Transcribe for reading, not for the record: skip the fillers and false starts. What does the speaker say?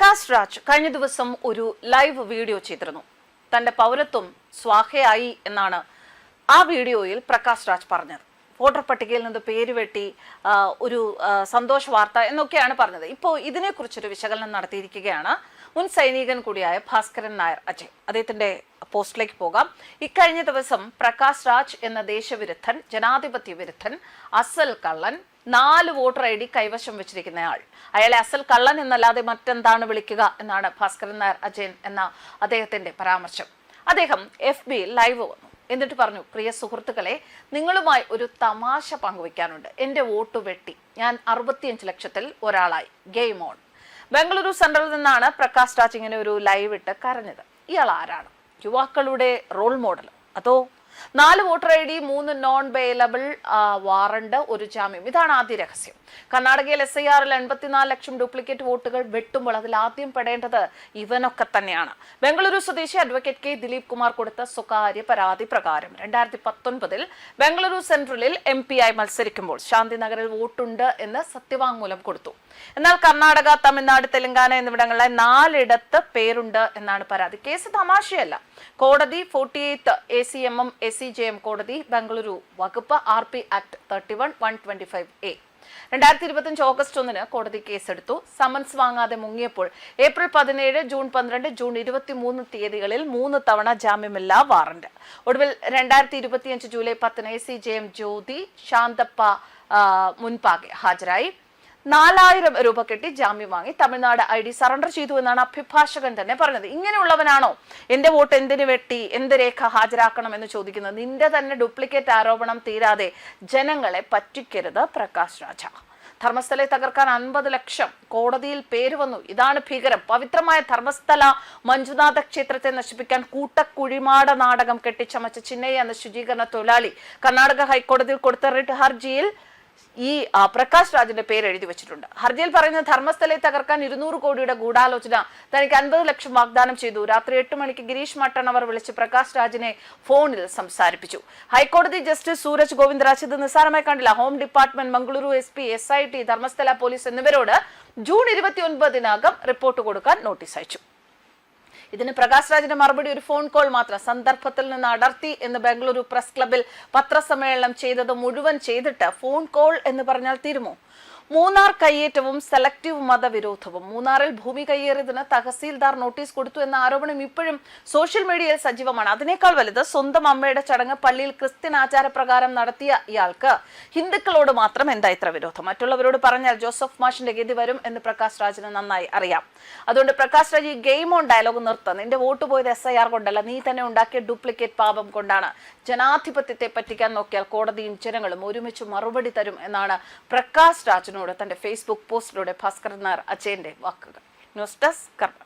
പ്രകാശ് രാജ് കഴിഞ്ഞ ദിവസം ഒരു ലൈവ് വീഡിയോ ചെയ്തിരുന്നു. തന്റെ പൗരത്വം സ്വാഹയായി എന്നാണ് ആ വീഡിയോയിൽ പ്രകാശ് രാജ് പറഞ്ഞത്. വോട്ടർ പട്ടികയിൽ നിന്ന് പേര് വെട്ടി ഒരു സന്തോഷ വാർത്ത എന്നൊക്കെയാണ് പറഞ്ഞത്. ഇപ്പോൾ ഇതിനെക്കുറിച്ചൊരു വിശകലനം നടത്തിയിരിക്കുകയാണ് മുൻ സൈനികൻ കൂടിയായ ഭാസ്കരൻ നായർ അജയ്. അദ്ദേഹത്തിന്റെ പോസ്റ്റിലേക്ക് പോകാം. ഇക്കഴിഞ്ഞ ദിവസം പ്രകാശ് രാജ് എന്ന ദേശവിരുദ്ധൻ, ജനാധിപത്യ വിരുദ്ധൻ, അസൽ കള്ളൻ, 4 വോട്ടർ ID കൈവശം വെച്ചിരിക്കുന്നയാൾ, അയാളെ അസൽ കള്ളൻ എന്നല്ലാതെ മറ്റെന്താണ് വിളിക്കുക എന്നാണ് ഭാസ്കരൻ നായർ അജയൻ എന്ന അദ്ദേഹത്തിന്റെ പരാമർശം. അദ്ദേഹം FBയിൽ ലൈവ് വന്നു. എന്നിട്ട് പറഞ്ഞു, പ്രിയ സുഹൃത്തുക്കളെ, നിങ്ങളുമായി ഒരു തമാശ പങ്കുവയ്ക്കാനുണ്ട്. എൻ്റെ വോട്ട് വെട്ടി, ഞാൻ 65 ലക്ഷത്തിൽ ഒരാളായി. Game on. ബംഗളൂരു സെൻട്രലിൽ നിന്നാണ് പ്രകാശ് രാജ് ഇങ്ങനെ ഒരു ലൈവ് ഇട്ട് കരഞ്ഞത്. ഇയാൾ ആരാണ്? യുവാക്കളുടെ റോൾ മോഡൽ? അതോ 4 voter ID, 3 non bailable warrant, 1 ജാമ്യം? ഇതാണ് ആദ്യ രഹസ്യം. കർണാടകയിൽ SIRൽ 84 ലക്ഷം ഡ്യൂപ്ലിക്കേറ്റ് വോട്ടുകൾ വെട്ടുമ്പോൾ അതിൽ ആദ്യം പെടേണ്ടത് ഇവനൊക്കെ തന്നെയാണ്. ബംഗളൂരു സ്വദേശി അഡ്വക്കേറ്റ് K ദിലീപ് കുമാർ കൊടുത്ത സ്വകാര്യ പരാതി പ്രകാരം 2019 ബംഗളൂരു സെൻട്രലിൽ MP ആയി മത്സരിക്കുമ്പോൾ ശാന്തിനഗറിൽ വോട്ടുണ്ട് എന്ന് സത്യവാങ്മൂലം കൊടുത്തു. എന്നാൽ കർണാടക, തമിഴ്നാട്, തെലങ്കാന എന്നിവിടങ്ങളിലെ 4 ഇടത്ത് പേരുണ്ട് എന്നാണ് പരാതി. കേസ് തമാശയല്ല. കോടതി 48 ACMM ACJM കോടതി, ബംഗളൂരു വകുപ്പ് RP ആക്ട് 31(125A). 2025 ഓഗസ്റ്റ് 1 കോടതി കേസെടുത്തു. സമൻസ് വാങ്ങാതെ മുങ്ങിയപ്പോൾ ഏപ്രിൽ 17, ജൂൺ 12, ജൂൺ 23 തീയതികളിൽ 3 തവണ ജാമ്യമില്ലാ വാറന്റ്. ഒടുവിൽ 2025 ജൂലൈ 10 ACJM ജ്യോതി ശാന്തപ്പ മുൻപാകെ ഹാജരായി. 4000 രൂപ കെട്ടി ജാമ്യം വാങ്ങി തമിഴ്നാട് ID സറണ്ടർ ചെയ്തു എന്നാണ് അഭിഭാഷകൻ തന്നെ പറഞ്ഞത്. ഇങ്ങനെയുള്ളവനാണോ എന്റെ വോട്ട് എന്തിനു വെട്ടി, എന്ത് രേഖ ഹാജരാക്കണം എന്ന് ചോദിക്കുന്നത്? നിന്റെ തന്നെ ഡ്യൂപ്ലിക്കേറ്റ് ആരോപണം തീരാതെ ജനങ്ങളെ പറ്റിക്കരുത് പ്രകാശ് രാജ. ധർമ്മസ്ഥലെ തകർക്കാൻ 50 ലക്ഷം, കോടതിയിൽ പേര് വന്നു. ഇതാണ് ഭീകരം. പവിത്രമായ ധർമ്മസ്ഥല മഞ്ജുനാഥ ക്ഷേത്രത്തെ നശിപ്പിക്കാൻ കൂട്ടക്കുഴിമാട നാടകം കെട്ടിച്ചമച്ച ചിന്നയ്യ എന്ന ശുചീകരണ തൊഴിലാളി കർണാടക ഹൈക്കോടതിയിൽ കൊടുത്ത റിട്ട് ഹർജിയിൽ ഈ പ്രകാശ് രാജിന്റെ പേര് എഴുതി വെച്ചിട്ടുണ്ട്. ഹർജിയിൽ പറയുന്നത്, ധർമ്മസ്ഥലെ തകർക്കാൻ 200 കോടിയുടെ ഗൂഢാലോചന, തനിക്ക് 50 ലക്ഷം വാഗ്ദാനം ചെയ്തു. രാത്രി 8 മണിക്ക് ഗിരീഷ് മട്ടണവർ വിളിച്ച് പ്രകാശ് രാജിനെ ഫോണിൽ സംസാരിപ്പിച്ചു. ഹൈക്കോടതി ജസ്റ്റിസ് സൂരജ് ഗോവിന്ദരാജ് ഇത് നിസ്സാരമായി കണ്ടില്ല. Home department, Mangaluru SP, SIT, Dharmasthala police എന്നിവരോട് ജൂൺ 29 റിപ്പോർട്ട് കൊടുക്കാൻ നോട്ടീസ് അയച്ചു. ഇതിന് പ്രകാശ് രാജിന്റെ മറുപടി ഒരു ഫോൺ കോൾ മാത്രം. സന്ദർഭത്തിൽ നിന്ന് അടർത്തി എന്ന് ബംഗളൂരു പ്രസ് ക്ലബിൽ പത്രസമ്മേളനം ചെയ്തത് മുഴുവൻ ചെയ്തിട്ട് ഫോൺ കോൾ എന്ന് പറഞ്ഞാൽ തീരുമോ? മൂന്നാർ കയ്യേറ്റവും സെലക്ടീവ് മതവിരോധവും. മൂന്നാറിൽ ഭൂമി കയ്യേറിയതിന് തഹസീൽദാർ നോട്ടീസ് കൊടുത്തു എന്ന ആരോപണം ഇപ്പോഴും സോഷ്യൽ മീഡിയയിൽ സജീവമാണ്. അതിനേക്കാൾ വലുത്, സ്വന്തം അമ്മയുടെ ചടങ്ങ് പള്ളിയിൽ ക്രിസ്ത്യൻ ആചാരപ്രകാരം നടത്തിയ ഇയാൾക്ക് ഹിന്ദുക്കളോട് മാത്രം എന്താ ഇത്ര വിരോധം? മറ്റുള്ളവരോട് പറഞ്ഞാൽ ജോസഫ് മാഷിന്റെ ഗതി വരും എന്ന് പ്രകാശ് രാജിന് നന്നായി അറിയാം. അതുകൊണ്ട് പ്രകാശ് രാജ് ഈ ഗെയിം ഓൺ ഡയലോഗ് നിർത്ത. നിന്റെ വോട്ട് പോയത് SIR കൊണ്ടല്ല, നീ തന്നെ ഉണ്ടാക്കിയ ഡ്യൂപ്ലിക്കേറ്റ് പാപം കൊണ്ടാണ്. ജനാധിപത്യത്തെ പറ്റിക്കാൻ നോക്കിയാൽ കോടതിയും ജനങ്ങളും ഒരുമിച്ച് മറുപടി തരും എന്നാണ് പ്രകാശ് രാജിന് തന്റെ ഫേസ്ബുക്ക് പോസ്റ്റിലൂടെ ഭാസ്കരൻ നായർ അജയന്റെ വാക്കുകൾ. ന്യൂസ് ഡെസ്ക് കർമ്മ.